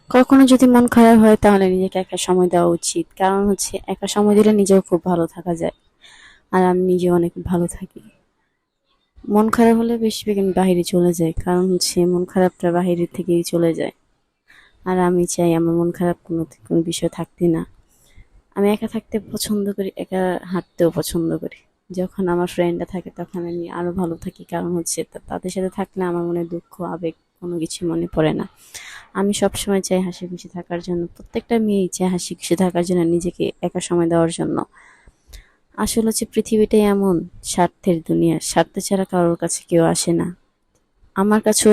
কখনো যদি মন খারাপ হয় তাহলে নিজেকে একা সময় দেওয়া উচিত, কারণ একা সময় দিলে নিজেও খুব ভালো থাকা যায়। আর আমি নিজেও অনেক ভালো থাকি। মন খারাপ হলে বেশিরভাগ আমি বাহিরে চলে যাই, কারণ মন খারাপটা বাহিরের থেকেই চলে যায়। আর আমি চাই আমার মন খারাপ কোনো বিষয় থাকতে না। আমি একা থাকতে পছন্দ করি, একা হাঁটতেও পছন্দ করি। যখন আমার ফ্রেন্ডরা থাকে তখন আমি আরো ভালো থাকি, কারণ তাদের সাথে থাকলে আমার মনে দুঃখ আবেগ কোনো কিছু মনে পড়ে না। আমি সবসময় চাই হাসি খুশি থাকার জন্য, প্রত্যেকটা মেয়েই চায় হাসি খুশি থাকার জন্য, নিজেকে একা সময় দেওয়ার জন্য। আসলে পৃথিবীটাই এমন, স্বার্থের দুনিয়া, স্বার্থ ছাড়া কারোর কাছে কেউ আসে না। আমার কাছেও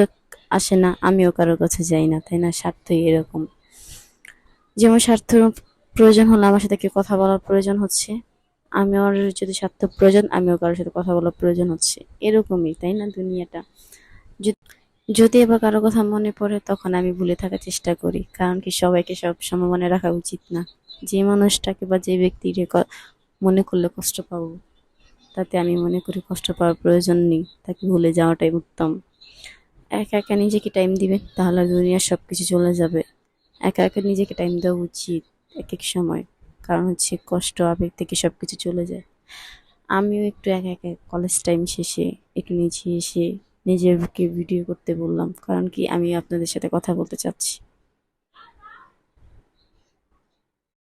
আসে না, আমিও কারোর কাছে যাই না, তাই না? স্বার্থই এরকম। যেমন স্বার্থ প্রয়োজন হলে আমার সাথে কেউ কথা বলার প্রয়োজন হচ্ছে, আমার যদি স্বার্থ প্রয়োজন আমিও কারোর সাথে কথা বলার প্রয়োজন হচ্ছে। এরকমই, তাই না দুনিয়াটা? যদি এবার কারো কথা মনে পড়ে তখন আমি ভুলে থাকার চেষ্টা করি, কারণ কি সবাইকে সব সময় মনে রাখা উচিত না। যে মানুষটাকে বা যে ব্যক্তিকে মনে করলে কষ্ট পাবো, তাতে আমি মনে করি কষ্ট পাওয়ার প্রয়োজন নেই, তাকে ভুলে যাওয়াটাই উত্তম। একা একা নিজেকে টাইম দিবেন, তাহলে দুনিয়ার সবকিছু চলে যাবে। একা একা নিজেকে টাইম দেওয়া উচিত এক এক সময়, কারণ কষ্ট আবেগ থেকে সবকিছু চলে যায়। আমিও একটু একা একা কলেজ টাইম শেষে একটু নিচে এসে নিজেকে ভিডিও করতে বললাম, কারণ কি আমি আপনাদের সাথে কথা বলতে চাচ্ছি।